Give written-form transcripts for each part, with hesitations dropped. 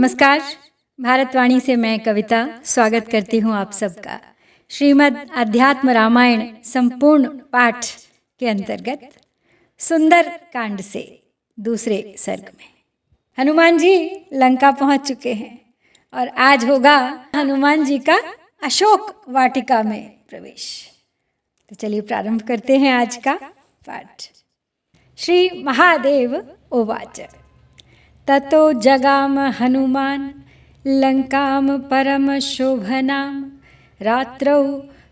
नमस्कार। भारतवाणी से मैं कविता स्वागत करती हूँ आप सबका श्रीमद् अध्यात्म रामायण संपूर्ण पाठ के अंतर्गत सुंदर कांड से दूसरे सर्ग में। हनुमान जी लंका पहुंच चुके हैं और आज होगा हनुमान जी का अशोक वाटिका में प्रवेश। तो चलिए प्रारंभ करते हैं आज का पाठ। श्री महादेव उवाच ततो जगाम हनुमान लंकाम परम शोभनां रात्रौ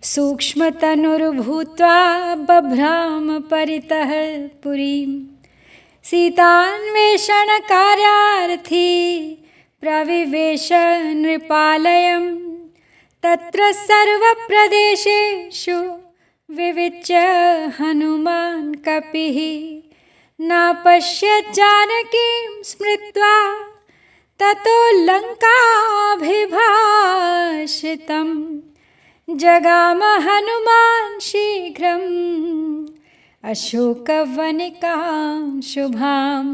सूक्ष्मतनुर्भूत्वा बभ्राम परितः पुरीं सीतान्वेषण कार्यार्थी प्रविवेश नृपालयं तत्र सर्वप्रदेशेषु विविच्य हनुमान् कपिः नापश्यत् जानकीं स्मृत्वा ततो लङ्काभिभाषितं जगाम हनुमान् शीघ्रम् अशोकवनिकां शुभां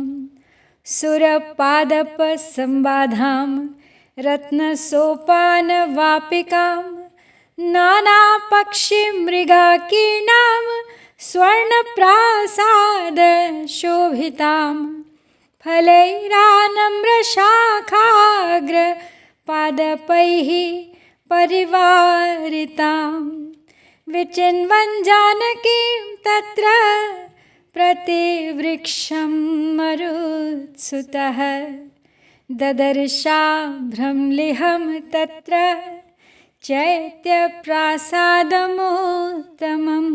सुरपादपसंबाधां रत्नसोपानवापिकां नानापक्षिमृगाकीर्णां स्वर्णप्रासाद शोभितां फलैरानम्रशाखाग्र पादपैः परिवारितां विचिन्वन् जानकीं तत्र प्रतिवृक्षं मरुत्सुतः ददर्शाभ्रमलिहं तत्र चैत्यप्रासादमुत्तमम्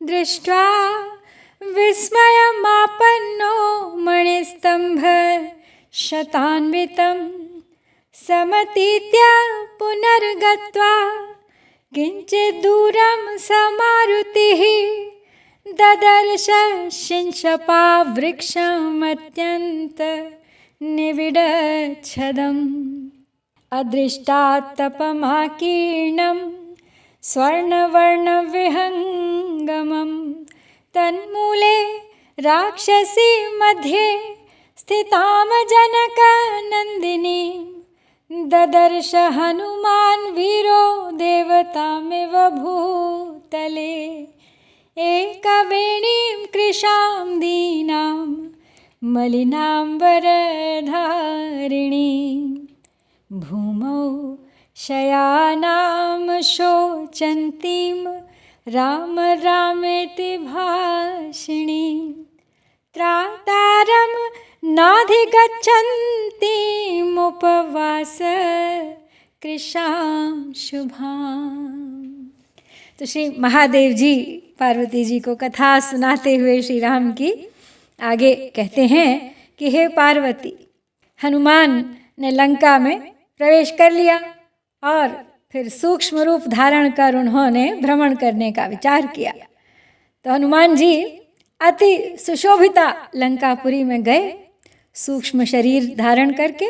दृष्ट्वा विस्मयमापन्नो मणिस्तंभ शतान्वितं समतीत्य पुनर्गत्वा किञ्चित् दूरं समारुतिः ददर्श शिंशपावृक्षमत्यन्त निविडच्छदम् अदृष्टात्तपमाकीर्णं स्वर्णवर्णविहङ्गमं तन्मूले राक्षसी मध्ये स्थितां जनकनन्दिनीं ददर्श हनुमान् वीरो देवतामिव भूतले एकवेणीं कृशां दीनां मलिनाम्बरधारिणीं भूमौ शयानां शोचन्तीं राम रामेति भाषिणीं त्रातारं नाधिगच्छन्तीमुपवास कृशां शुभां। तो श्री महादेव जी पार्वती जी को कथा सुनाते हुए श्री राम की आगे कहते हैं कि हे पार्वती, हनुमान ने लंका में प्रवेश कर लिया और फिर सूक्ष्म रूप धारण कर उन्होंने भ्रमण करने का विचार किया। तो हनुमान जी अति सुशोभिता लंकापुरी में गए सूक्ष्म शरीर धारण करके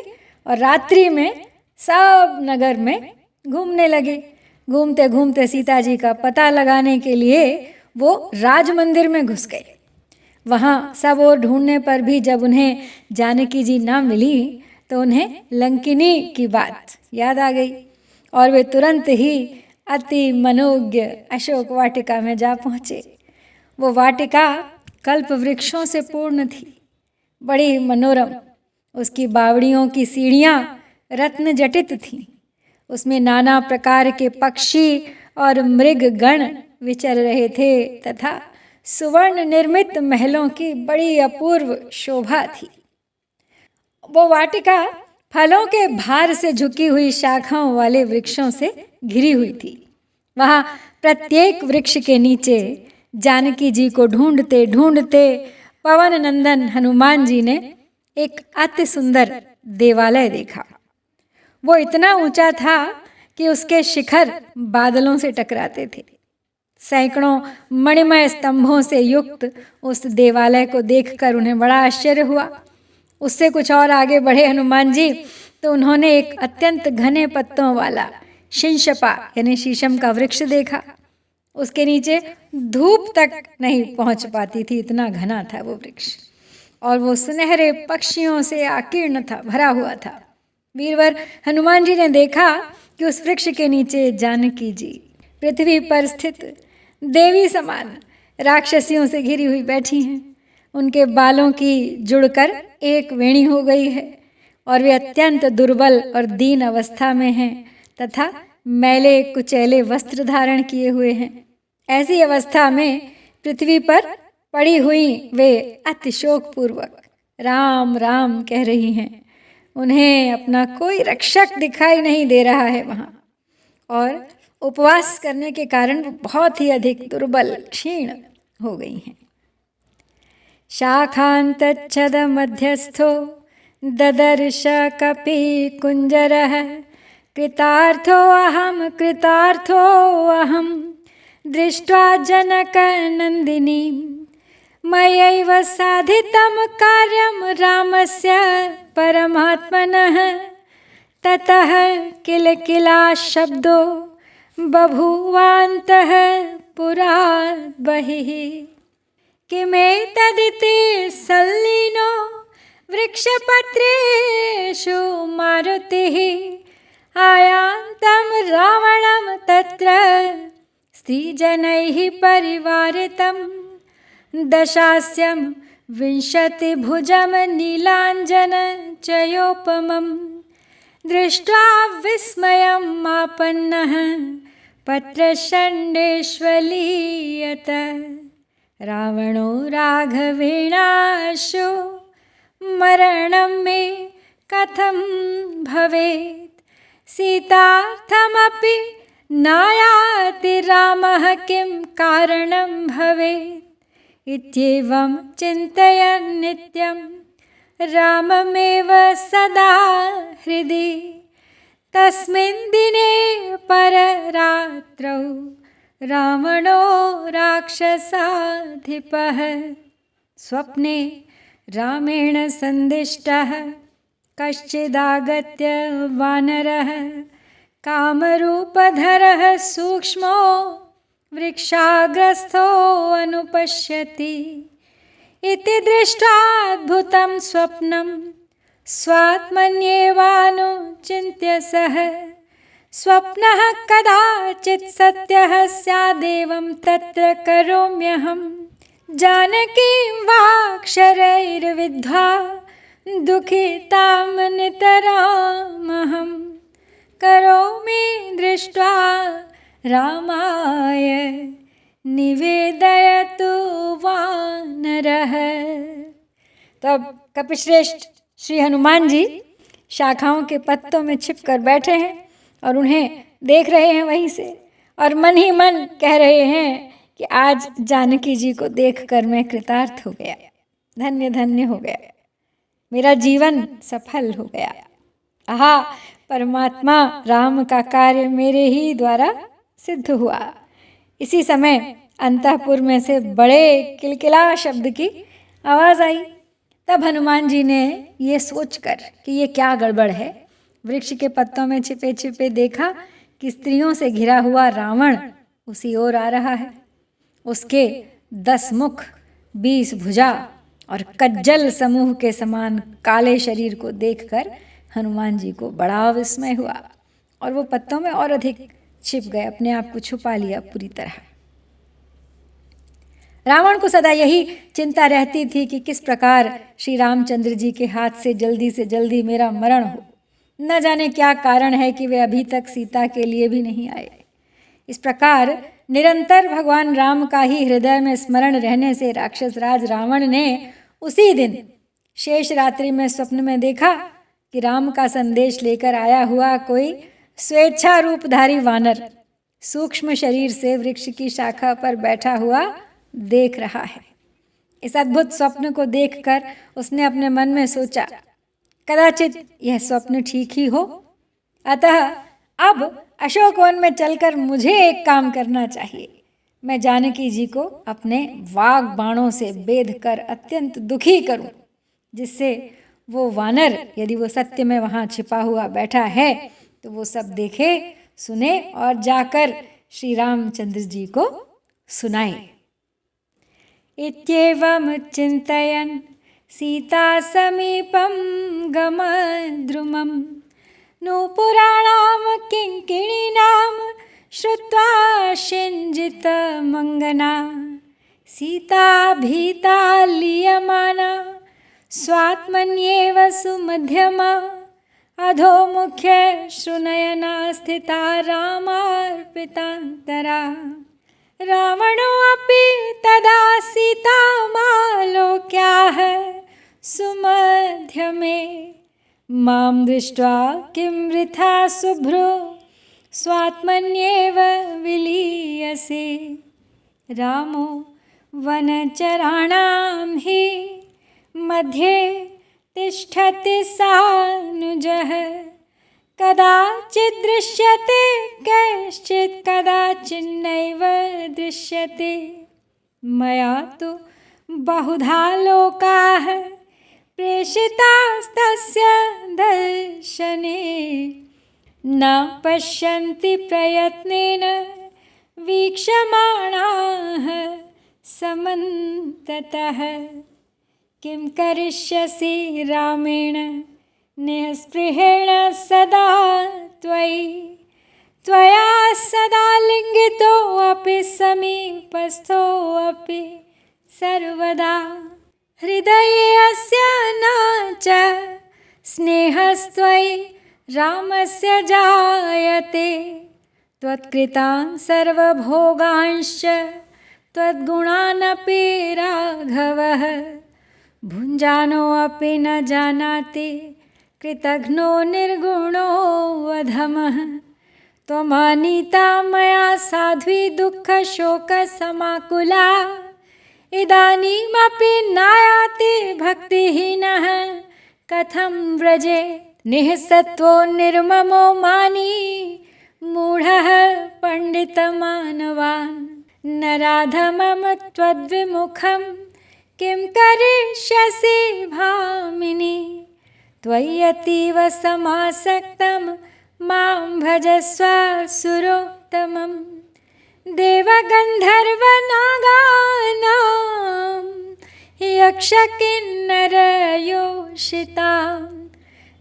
और रात्रि में सब नगर में घूमने लगे। घूमते घूमते सीता जी का पता लगाने के लिए वो राज मंदिर में घुस गए। वहाँ सब और ढूंढने पर भी जब उन्हें जानकी जी ना मिली तो उन्हें लंकिनी की बात याद आ गई और वे तुरंत ही अति मनोज्ञ अशोक वाटिका में जा पहुँचे। वो वाटिका कल्प वृक्षों से पूर्ण थी, बड़ी मनोरम। उसकी बावड़ियों की सीढ़ियाँ रत्न जटित थीं। उसमें नाना प्रकार के पक्षी और मृग गण विचर रहे थे तथा सुवर्ण निर्मित महलों की बड़ी अपूर्व शोभा थी। वो वाटिका फलों के भार से झुकी हुई शाखाओं वाले वृक्षों से घिरी हुई थी। वहाँ प्रत्येक वृक्ष के नीचे जानकी जी को ढूंढते ढूंढते पवन नंदन हनुमान जी ने एक अति सुंदर देवालय देखा। वो इतना ऊंचा था कि उसके शिखर बादलों से टकराते थे। सैकड़ों मणिमय स्तंभों से युक्त उस देवालय को देखकर उन्हें बड़ा आश्चर्य हुआ। उससे कुछ और आगे बढ़े हनुमान जी तो उन्होंने एक अत्यंत घने पत्तों वाला शिंशपा यानी शीशम का वृक्ष देखा। उसके नीचे धूप तक नहीं पहुंच पाती थी, इतना घना था वो वृक्ष, और वो सुनहरे पक्षियों से आकीर्ण था, भरा हुआ था। वीरवर हनुमान जी ने देखा कि उस वृक्ष के नीचे जानकी जी पृथ्वी पर स्थित देवी समान राक्षसियों से घिरी हुई बैठी हैं। उनके बालों की जुड़कर एक वेणी हो गई है और वे अत्यंत दुर्बल और दीन अवस्था में हैं तथा मैले कुचैले वस्त्र धारण किए हुए हैं। ऐसी अवस्था में पृथ्वी पर पड़ी हुई वे अतिशोकपूर्वक राम राम कह रही हैं। उन्हें अपना कोई रक्षक दिखाई नहीं दे रहा है वहाँ, और उपवास करने के कारण वो बहुत ही अधिक दुर्बल क्षीण हो गई हैं। शाखान्तच्छद मध्यस्थो ददर्श कपि कुञ्जरः कृतार्थो अहम दृष्ट्वा जनकनन्दिनीं मयैव साधितं कार्यं रामस्य परमात्मनः ततः किल किला शब्दो बभूवान्तः पुरात् बहिः किमेतदिति सल्लीनो वृक्षपत्रेषु मारुतिः आयान्तं रावणं तत्र स्त्रीजनैः परिवारितं दशास्यं 20 नीलाञ्जनचयोपमं दृष्ट्वा विस्मयम् आपन्नः पत्रशण्डेष्वलीयत रावणो राघवेणाशो मरणं मे कथं भवेत् सीतार्थमपि नायाति रामः किं कारणं भवेत् इत्येवं चिन्तयन् नित्यं राममेव सदा हृदि तस्मिन् दिने पररात्रौ रावणो राक्षसाधिपः स्वप्ने रामेण सन्दिष्टः कश्चिदागत्य वानरः कामरूपधरः सूक्ष्मो वृक्षाग्रस्थो अनुपश्यति इति दृष्ट्वाद्भुतं स्वप्नं स्वात्मन्येवानुचिन्त्य सः स्वप्नः कदाचित् सत्यः स्यादेवं तत्र करोम्यहं जानकीं वाक्षरैर्विद्ध्वा दुःखितां नितरामहं करोमि दृष्ट्वा रामाय निवेदयतु वानरः। तब कपिश्रेष्ठ श्री हनुमान जी शाखाओं के पत्तों में छिपकर बैठे हैं और उन्हें देख रहे हैं वहीं से, और मन ही मन कह रहे हैं कि आज जानकी जी को देखकर मैं कृतार्थ हो गया, धन्य धन्य हो गया, मेरा जीवन सफल हो गया। आहा, परमात्मा राम का कार्य मेरे ही द्वारा सिद्ध हुआ। इसी समय अंतःपुर में से बड़े किलकिला शब्द की आवाज़ आई। तब हनुमान जी ने ये सोचकर कि ये क्या गड़बड़ है, वृक्ष के पत्तों में छिपे छिपे देखा कि स्त्रियों से घिरा हुआ रावण उसी ओर आ रहा है। उसके 10 मुख, 20 भुजा और कज्जल समूह के समान काले शरीर को देखकर हनुमान जी को बड़ा विस्मय हुआ और वो पत्तों में और अधिक छिप गए, अपने आप को छुपा लिया पूरी तरह। रावण को सदा यही चिंता रहती थी कि किस प्रकार श्री रामचंद्र जी के हाथ से जल्दी मेरा मरण हो। न जाने क्या कारण है कि वे अभी तक सीता के लिए भी नहीं आए। इस प्रकार निरंतर भगवान राम का ही हृदय में स्मरण रहने से राक्षस राज रावण ने उसी दिन शेष रात्रि में स्वप्न में देखा कि राम का संदेश लेकर आया हुआ कोई स्वेच्छा रूपधारी वानर सूक्ष्म शरीर से वृक्ष की शाखा पर बैठा हुआ देख रहा है। इस अद्भुत स्वप्न को देखकर उसने अपने मन में सोचा, कदाचित यह स्वप्न ठीक ही हो, अतः अब अशोकवन में चलकर मुझे एक काम करना चाहिए। मैं जानकी जी को अपने वाग बाणों से बेध कर अत्यंत दुखी करूं, जिससे वो वानर, यदि वो सत्य में वहाँ छिपा हुआ बैठा है, तो वो सब देखे सुने और जाकर श्री रामचंद्र जी को सुनाए। इत्येवं चिन्तयन् सीता समीपं गमद्रुमं नूपुराणां किङ्किणीनां श्रुत्वा शिञ्जितमङ्गना सीता भीता लीयमाना स्वात्मन्येव सुमध्यमा अधोमुखे श्रुनयना स्थिता रामार्पितान्तरा रावणोऽपि तदा सीतामालोक्याह सुमध्यमे मां दृष्ट्वा किं वृथा शुभ्रो स्वात्मन्येव विलीयसे रामो वनचराणां हि मध्ये तिष्ठति सानुजः कदाचित् दृश्यते कैश्चित् कदाचिन्नैव दृश्यते मया तु बहुधा लोकाः प्रेषितास्तस्य दर्शने न पश्यन्ति प्रयत्नेन वीक्षमाणाः समन्ततः किं करिष्यसि रामेण निःस्पृहेण सदा त्वयि त्वया सदा लिङ्गितोऽपि समीपस्थोऽपि सर्वदा हृदये अस्य न च स्नेहस्त्वयि रामस्य जायते त्वत्कृतान् सर्वभोगांश्च त्वद्गुणानपि राघवः भुञ्जानोऽपि न जानाति कृतघ्नो निर्गुणो वधमः त्वमनीता मया साध्वी दुःखशोकसमाकुला इदानीमपि नायाति भक्तिहीनः कथं व्रजे निःसत्त्वो निर्ममो मानी मूढः पंडितमानवान् नराधमं त्वद्विमुखं किं करिष्यसि भामिनी त्वय्यतीव समासक्तं मां भजस्व सुरोत्तमं देवगन्धर्वनागानां यक्षकिन्नरयोषितां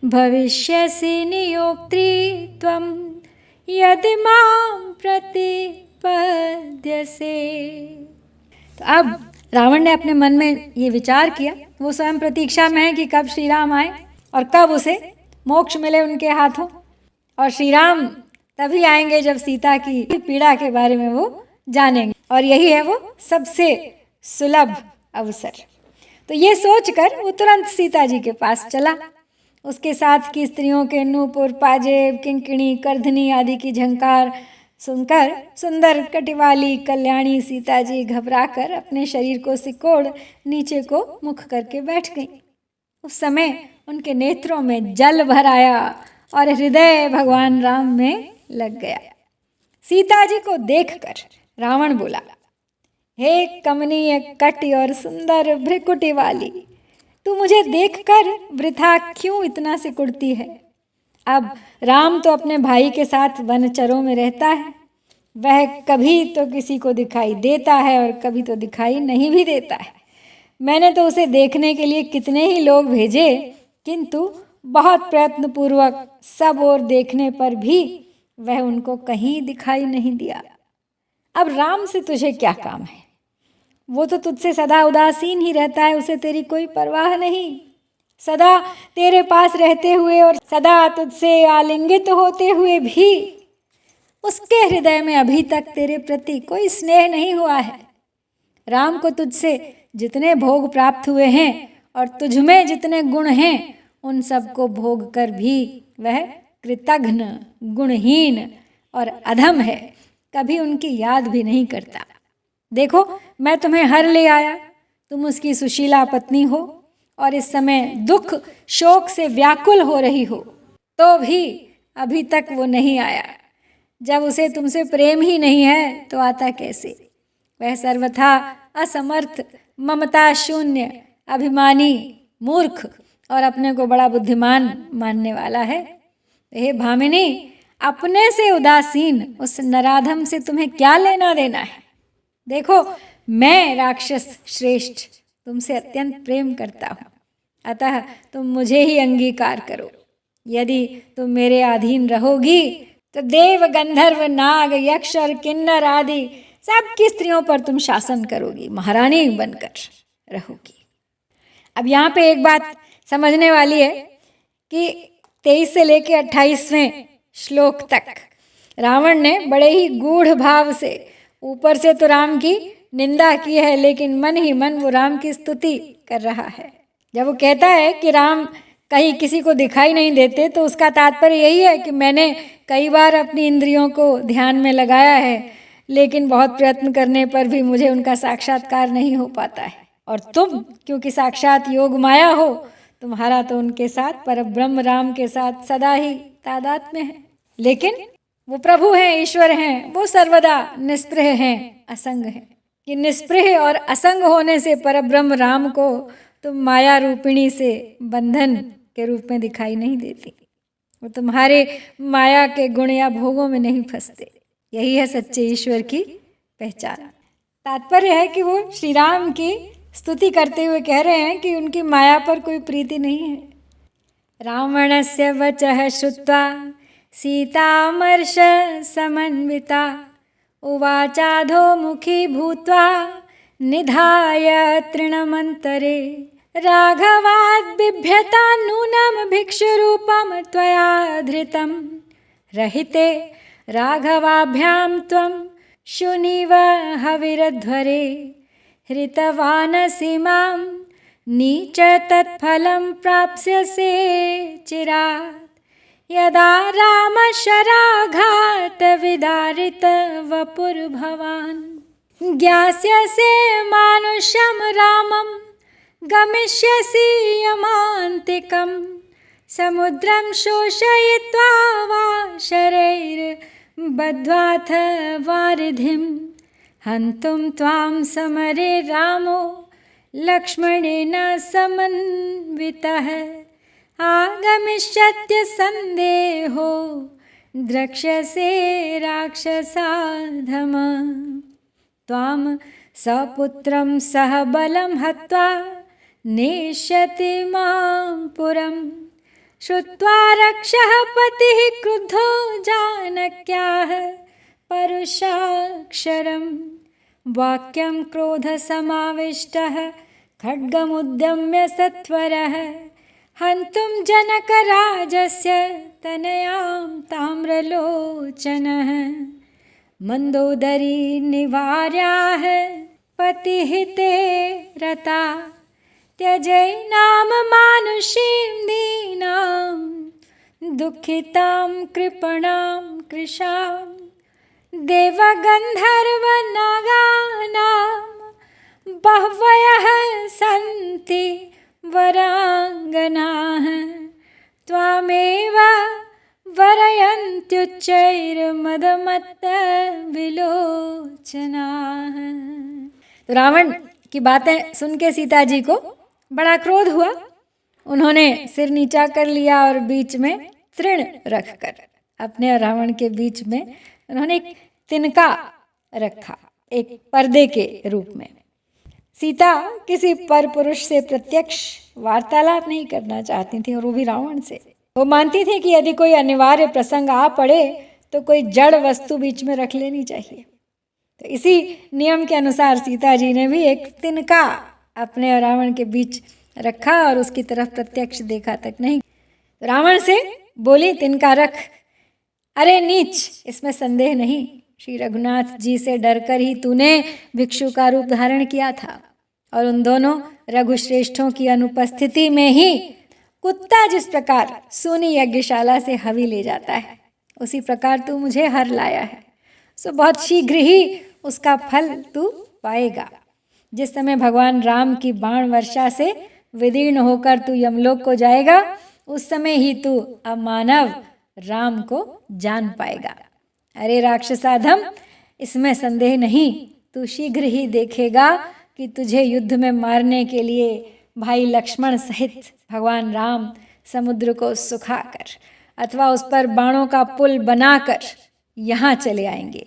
भविष्यसि नियोक्त्री त्वं यदि मां प्रतिपद्यसे। तो अब रावण ने अपने मन में ये विचार किया, वो स्वयं प्रतीक्षा में है कि कब श्री राम आए और कब उसे मोक्ष मिले उनके हाथों। और श्री राम तभी आएंगे जब सीता की पीड़ा के बारे में वो जानेंगे, और यही है वो सबसे सुलभ अवसर। तो ये सोचकर वो तुरंत सीता जी के पास चला। उसके साथ की स्त्रियों के नूपुर, पाजेब, किंकिणी, करधनी आदि की झंकार सुनकर सुंदर कटिवाली कल्याणी सीता जी घबराकर अपने शरीर को सिकोड़ नीचे को मुख करके बैठ गईं। उस समय उनके नेत्रों में जल भर आया और हृदय भगवान राम में लग गया। सीता जी को देखकर रावण बोला, हे कमनीय कटी और सुंदर भ्रिकुटी वाली, तू मुझे देखकर वृथा क्यों इतना सिकुड़ती है? अब राम तो अपने भाई के साथ वनचरों में रहता है। वह कभी तो किसी को दिखाई देता है और कभी तो दिखाई नहीं भी देता है। मैंने तो उसे देखने के लिए कितने ही लोग भेजे, किंतु बहुत प्रयत्नपूर्वक सब ओर देखने पर भी वह उनको कहीं दिखाई नहीं दिया। अब राम से तुझे क्या काम है? वो तो तुझसे सदा उदासीन ही रहता है, उसे तेरी कोई परवाह नहीं। सदा तेरे पास रहते हुए और सदा तुझसे आलिंगित होते हुए भी उसके हृदय में अभी तक तेरे प्रति कोई स्नेह नहीं हुआ है। राम को तुझसे जितने भोग प्राप्त हुए हैं और तुझमें जितने गुण हैं, उन सब को भोग कर भी वह कृतघ्न, गुणहीन और अधम है, कभी उनकी याद भी नहीं करता। देखो, मैं तुम्हें हर ले आया, तुम उसकी सुशीला पत्नी हो और इस समय दुख शोक से व्याकुल हो रही हो, तो भी अभी तक वो नहीं आया। जब उसे तुमसे प्रेम ही नहीं है तो आता कैसे? वह सर्वथा असमर्थ, ममता शून्य, अभिमानी, मूर्ख और अपने को बड़ा बुद्धिमान मानने वाला है। हे भामिनी, अपने से उदासीन उस नराधम से तुम्हें क्या लेना देना है? देखो, मैं राक्षस श्रेष्ठ तुमसे अत्यंत प्रेम करता हूँ, अतः तुम मुझे ही अंगीकार करो। यदि तुम मेरे अधीन रहोगी तो देव, गंधर्व, नाग, यक्ष और किन्नर आदि सबकी स्त्रियों पर तुम शासन करोगी, महारानी बनकर रहोगी। अब यहाँ पे एक बात समझने वाली है कि 23 से लेके 28वें श्लोक तक रावण ने बड़े ही गूढ़ भाव से, ऊपर से तो राम की निंदा की है, लेकिन मन ही मन वो राम की स्तुति कर रहा है। जब वो कहता है कि राम कहीं किसी को दिखाई नहीं देते, तो उसका तात्पर्य यही है कि मैंने कई बार अपनी इंद्रियों को ध्यान में लगाया है, लेकिन बहुत प्रयत्न करने पर भी मुझे उनका साक्षात्कार नहीं हो पाता है। और तुम क्योंकि साक्षात योग माया हो, तुम्हारा तो उनके साथ, परब्रह्म राम के साथ सदा ही तादात्म्य है। लेकिन वो प्रभु हैं, ईश्वर हैं, वो सर्वदा निस्पृह हैं, असंग हैं। कि निस्पृह और असंग होने से परब्रह्म राम को तुम माया रूपिणी से बंधन के रूप में दिखाई नहीं देती। वो तुम्हारे माया के गुण या भोगों में नहीं फंसते। यही है सच्चे ईश्वर की पहचान। तात्पर्य है कि वो श्री राम की स्तुति करते हुए कह रहे हैं कि उनकी माया पर कोई प्रीति नहीं है। रावणस्य वचः श्रुत्वा सीतामर्ष समन्विता उवाचाधोमुखी भूत्वा निधाय तृणमन्तरे राघवाद् बिभ्यता नूनं भिक्षुरूपं त्वया धृतं रहिते राघवाभ्यां त्वं शुनिव हविरध्वरे हृतवानसि मां नीच तत्फलं प्राप्स्यसे चिरात् यदा रामशराघात विदारित वपुर्भवान् ज्ञास्यसे मानुषं रामं गमिष्यसि यमान्तिकं समुद्रं शोषयित्वा वा शरैर्बद्ध्वाथ वारिधिं हन्तुं त्वां समरे रामो लक्ष्मणेन समन्वितः आगमिष्यत्य संदेहो द्रक्ष्यसे राक्षसाधम त्वां सपुत्रं सह बलं हत्वा नेष्यति मां पुरं श्रुत्वा रक्षः पतिः क्रुद्धो जानक्याः परुषाक्षरं वाक्यं क्रोधसमाविष्टः खड्गमुद्यम्य सत्वरः हन्तुं जनकराजस्य तनयां ताम्रलोचनः मन्दोदरी निवार्याः पतिहिते रता त्यजैनां मानुषीं दीनां दुःखितां कृपणां कृशां देवगन्धर्वनागानां बह्वयः सन्ति वरांगनाः त्वामेव वरयन्त्युच्चैर्मदमत्त विलोचनाः। तो रावण की बातें सुन के सीता जी को बड़ा क्रोध हुआ। उन्होंने सिर नीचा कर लिया और बीच में तृण रखकर, अपने और रावण के बीच में उन्होंने एक तिनका रखा, एक पर्दे के रूप में। सीता किसी पर पुरुष से प्रत्यक्ष वार्तालाप नहीं करना चाहती थी, और वो भी रावण से। वो मानती थी कि यदि कोई अनिवार्य प्रसंग आ पड़े तो कोई जड़ वस्तु बीच में रख लेनी चाहिए। तो इसी नियम के अनुसार सीता जी ने भी एक तिनका अपने और रावण के बीच रखा और उसकी तरफ प्रत्यक्ष देखा तक नहीं। रावण से बोली, तिनका रख। अरे नीच, इसमें संदेह नहीं, श्री रघुनाथ जी से डरकर ही तूने भिक्षु का रूप धारण किया था, और उन दोनों रघुश्रेष्ठों की अनुपस्थिति में ही कुत्ता जिस प्रकार सोनी यज्ञशाला से हवि ले जाता है, उसी प्रकार तू मुझे हर लाया है। सो बहुत शीघ्र ही उसका फल तू पाएगा। जिस समय भगवान राम की बाण वर्षा से विदीर्ण होकर तू यमलोक को जाएगा, उस समय ही तू अमानव राम को जान पाएगा। अरे राक्षसाधम, इसमें संदेह नहीं, तू शीघ्र ही देखेगा कि तुझे युद्ध में मारने के लिए भाई लक्ष्मण सहित भगवान राम समुद्र को सुखाकर अथवा उस पर बाणों का पुल बनाकर यहाँ चले आएंगे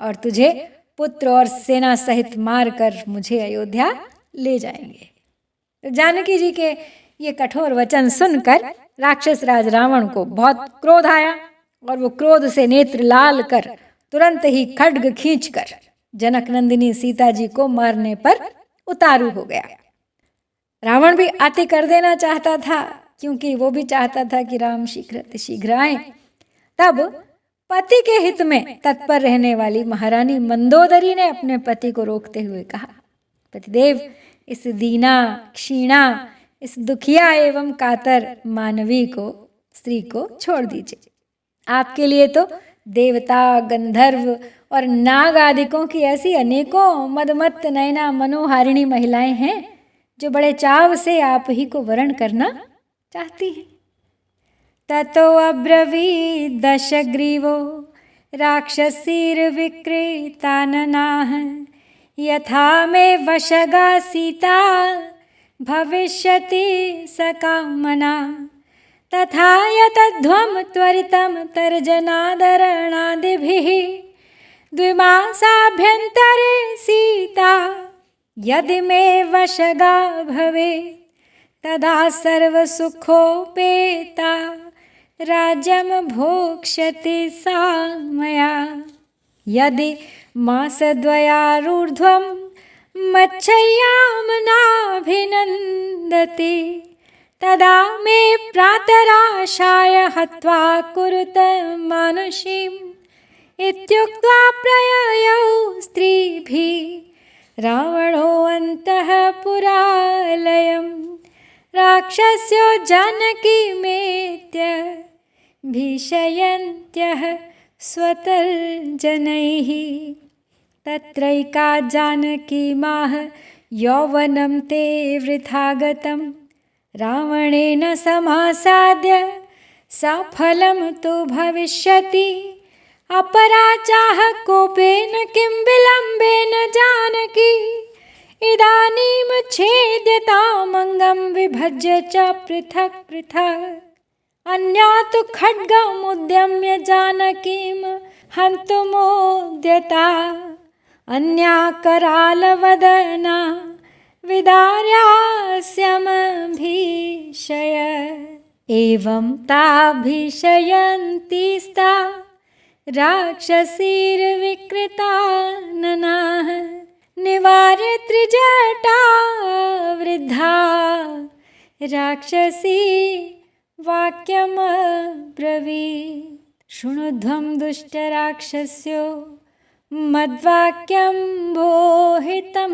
और तुझे पुत्र और सेना सहित मारकर मुझे अयोध्या ले जाएंगे। तो जानकी जी के ये कठोर वचन सुनकर राक्षस राज रावण को बहुत क्रोध आया और वो क्रोध से नेत्र लाल कर तुरंत ही खड्ग खींचकर जनक नंदिनी सीता जी को मारने पर उतारू हो गया। रावण भी आते कर देना चाहता था, क्योंकि वो भी चाहता था कि राम शीघ्र आए। तब पति के हित में तत्पर रहने वाली महारानी मंदोदरी ने अपने पति को रोकते हुए कहा, पतिदेव, इस दीना क्षीणा, इस दुखिया एवं कातर मानवी को, स्त्री को छोड़ दीजिए। आपके लिए तो देवता, गंधर्व और नाग आदिकों की ऐसी अनेकों मदमत्त नयना मनोहारिणी महिलाएं हैं जो बड़े चाव से आप ही को वरण करना चाहती हैं। ततो अब्रवीत् दशग्रीवो राक्षसीर्विक्रीताननाः यथा मे वशगा सीता भविष्यति सकामना तथा यतध्वं त्वरितं तर्जनादरणादिभिः द्विमासाभ्यन्तरे सीता यदि मे वशगा भवेत् तदा सर्वसुखोपेता राज्यं भोक्ष्यति सा मया। यदि मासद्वयारूर्ध्वं मच्छय्यां नाभिनन्दति तदा मे प्रातराशाय हत्वा कुरुत मानुषीम् इत्युक्त्वा प्रययौ स्त्रीभिः रावणो अन्तःपुरालयम् राक्षस्यो जानकीमेत्य भीषयन्त्यः स्वतर्जनैः तत्रैका जानकीमाह यौवनं ते वृथा गतं रावणेन समासाद्य सफलं तु भविष्यति अपराचाह कोपेन किं विलम्बेन जानकी इदानीं छेद्यतामङ्गं विभज्य च पृथक् पृथक् अन्या तु खड्गमुद्यम्य जानकीं हन्तुमोद्यता अन्या करालवदना विदार्यास्यमभीषय एवं ताभीषयन्तीस्ता राक्षसीर्विकृताननाः निवार्य त्रिजटा वृद्धा राक्षसी वाक्यमब्रवीत् शृणुध्वं दुष्टराक्षस्यो मद्वाक्यं भोहितं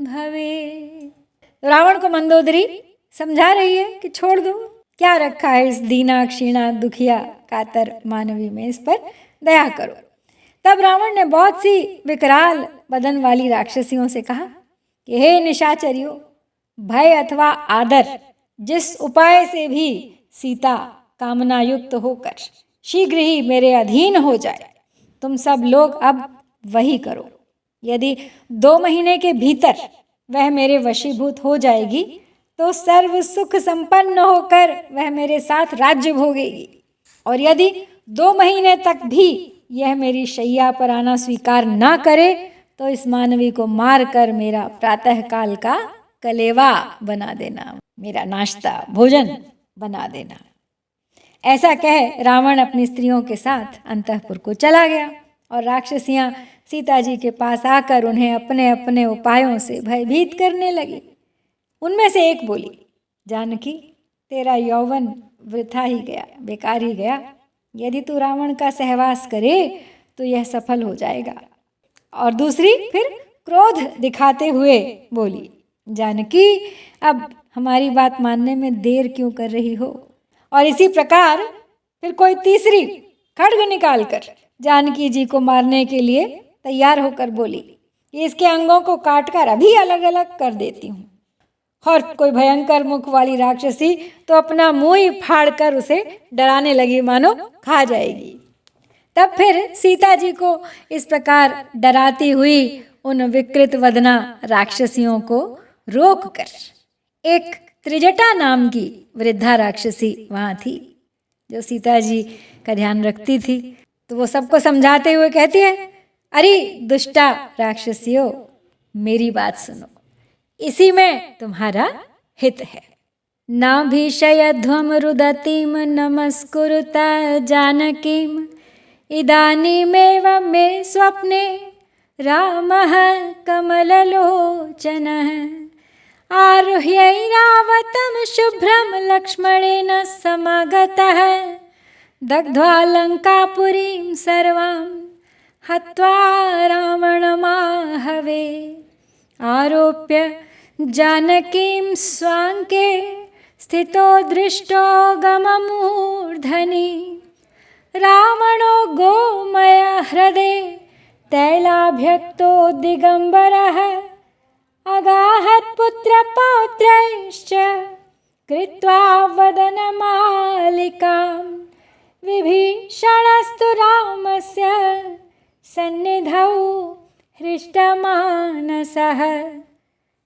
भवेत्। रावण को मंदोदरी समझा रही है कि छोड़ दो, क्या रखा है इस दीना क्षीणा दुखिया कातर मानवी में, इस पर दया करो। तब रावण ने बहुत सी विकराल बदन वाली राक्षसियों से कहा कि हे निशाचरियों, भय अथवा आदर जिस उपाय से भी सीता कामना युक्त होकर शीघ्र ही मेरे अधीन हो जाए, तुम सब लोग अब वही करो। यदि 2 महीने के भीतर वह मेरे वशीभूत हो जाएगी तो सर्व सुख संपन्न होकर वह मेरे साथ राज्य भोगेगी, और यदि 2 महीने तक भी यह मेरी शैया पर आना स्वीकार ना करे तो इस मानवी को मारकर मेरा प्रातः काल का कलेवा बना देना, मेरा नाश्ता भोजन बना देना। ऐसा कह रावण अपनी स्त्रियों के साथ अंतःपुर को चला गया और राक्षसियां सीता जी के पास आकर उन्हें अपने अपने उपायों से भयभीत करने लगी। उनमें से एक बोली, जानकी, तेरा यौवन वृथा ही गया, बेकार ही गया। यदि तू रावण का सहवास करे तो यह सफल हो जाएगा। और दूसरी फिर क्रोध दिखाते हुए बोली, जानकी, अब हमारी बात मानने में देर क्यों कर रही हो? और इसी प्रकार फिर कोई तीसरी खड्ग निकालकर जानकी जी को मारने के लिए तैयार होकर बोली, इसके अंगों को काटकर अभी अलग अलग कर देती हूँ। और कोई भयंकर मुख वाली राक्षसी तो अपना मुंह ही फाड़कर उसे डराने लगी, मानो खा जाएगी। तब फिर सीता जी को इस प्रकार डराती हुई उन विकृत वदना राक्षसियों को रोककर एक त्रिजटा नाम की वृद्धा राक्षसी वहाँ थी जो सीता जी का ध्यान रखती थी। तो वो सबको समझाते हुए कहती है, अरे दुष्टा राक्षसियों, मेरी बात सुनो, इसी में तुम्हारा हित है। नाभीषयध्वं रुदतीं नमस्कुरुत जानकीम् इदानीमेव मे स्वप्ने रामः कमललोचनः आरुह्यैरावतं शुभ्रं लक्ष्मणेन समागतः दग्ध्वा लङ्कापुरीं सर्वां हत्वा रावणमाहवे आरोप्य जानकीं स्वाङ्के स्थितो दृष्टो गममूर्धनि रावणो गोमय हृदे तैलाभ्यक्तो दिगम्बरः अगाहत्पुत्रपौत्रैश्च कृत्वा वदनमालिकां विभीषणस्तु रामस्य सन्निधौ हृष्टमानसः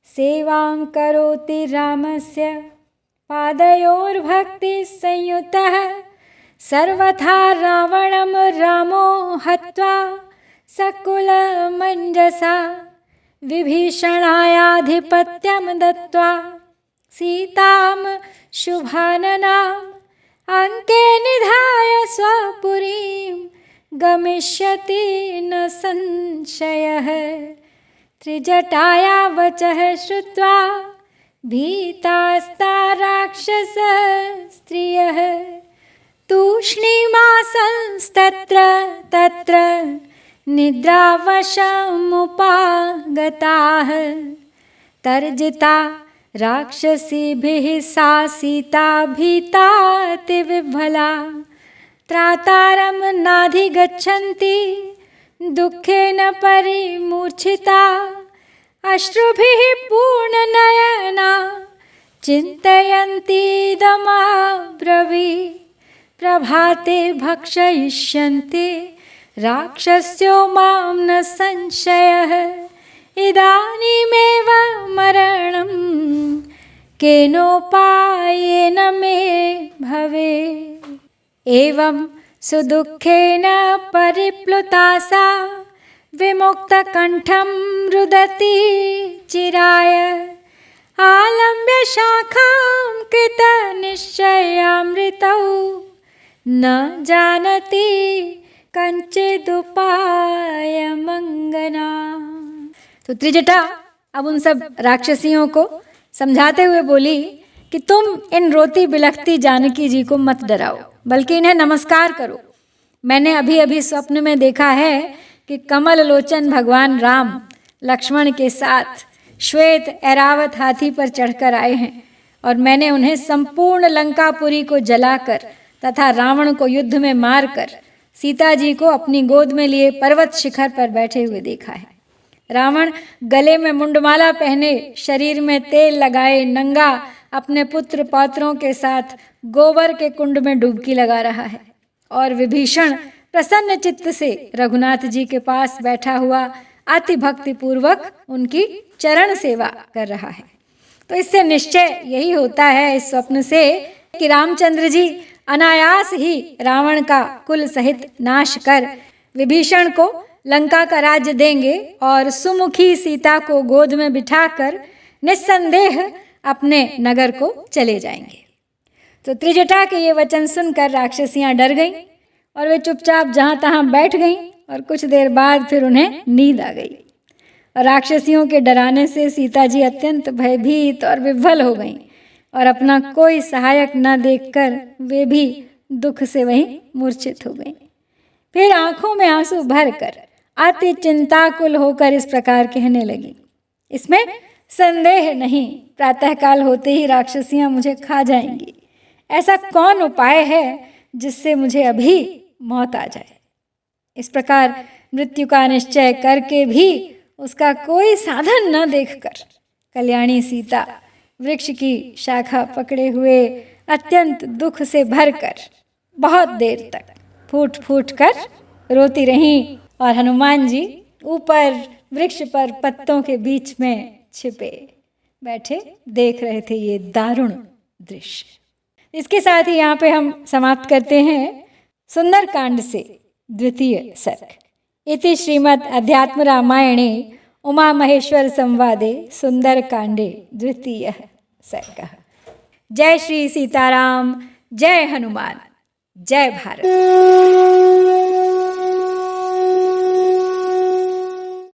सेवां करोति रामस्य पादयोर्भक्तिसंयुतः सर्वथा रावणं रामो हत्वा सकुलमञ्जसा विभीषणायाधिपत्यं दत्त्वा सीतां शुभाननाम् अङ्के निधाय स्वपुरीं गमिष्यति न संशयः त्रिजटाया वचः श्रुत्वा भीतास्ता राक्षसस्त्रियः तूष्णीमासंस्तत्र तत्र निद्रावशमुपागताः तर्जिता राक्षसीभिः सा सीता भीतातिविह्वला त्रातारं नाधिगच्छन्ति दुःखेन परिमूर्छिता अश्रुभिः पूर्णनयना चिन्तयन्तीदमब्रवीत् प्रभाते भक्षयिष्यन्ति राक्षस्यो मां न संशयः इदानीमेव मरणं केनोपायेन मे भवेत् एवं सुदुःखेन परिप्लुता सा विमुक्तकण्ठं रुदती चिराय आलम्ब्य शाखां कृतनिश्चयामृतौ न जानति कंचिदुपाय मंगना। तो त्रिजटा अब उन सब राक्षसियों को समझाते हुए बोली कि तुम इन रोती बिलखती जानकी जी को मत डराओ, बल्कि इन्हें नमस्कार करो। मैंने अभी अभी स्वप्न में देखा है कि कमल लोचन भगवान राम लक्ष्मण के साथ श्वेत ऐरावत हाथी पर चढ़कर आए हैं और मैंने उन्हें संपूर्ण लंकापुरी को जलाकर तथा रावण को युद्ध में मारकर सीता जी को अपनी गोद में लिए पर्वत शिखर पर बैठे हुए देखा है। रावण गले में मुंडमाला पहने, शरीर में तेल लगाए, नंगा अपने पुत्र पौत्रों के साथ गोबर के कुंड में डुबकी लगा रहा है और विभीषण प्रसन्न चित्त से रघुनाथ जी के पास बैठा हुआ अति भक्ति पूर्वक उनकी चरण सेवा कर रहा है। तो इससे निश्चय यही होता है इस स्वप्न से कि रामचंद्र जी अनायास ही रावण का कुल सहित नाश कर विभीषण को लंका का राज्य देंगे और सुमुखी सीता को गोद में बिठाकर निस्संदेह अपने नगर को चले जाएंगे। तो त्रिजटा के ये वचन सुनकर राक्षसियां डर गईं और वे चुपचाप जहाँ तहाँ बैठ गईं और कुछ देर बाद फिर उन्हें नींद आ गई। और राक्षसियों के डराने से सीता जी अत्यंत भयभीत और विह्वल हो गईं और अपना कोई सहायक न देखकर वे भी दुख से वहीं मूर्छित हो गईं। फिर आंखों में आंसू भरकर अति चिंताकुल होकर इस प्रकार कहने लगी, इसमें संदेह नहीं, प्रातःकाल होते ही राक्षसियां मुझे खा जाएंगी। ऐसा कौन उपाय है जिससे मुझे अभी मौत आ जाए। इस प्रकार मृत्यु का निश्चय करके भी उसका कोई साधन न देखकर कल्याणी सीता वृक्ष की शाखा पकड़े हुए अत्यंत दुख से भरकर बहुत देर तक फूट फूट कर रोती रहीं और हनुमान जी ऊपर वृक्ष पर पत्तों के बीच में छिपे बैठे देख रहे थे ये दारुण दृश्य। इसके साथ ही यहाँ पे हम समाप्त करते हैं सुंदर कांड से द्वितीय सर्ग। इति श्रीमद् अध्यात्म रामायणे उमा महेश्वर संवादे सुंदर कांडे द्वितीय सर्गः। जय श्री सीताराम, जय हनुमान, जय भारत।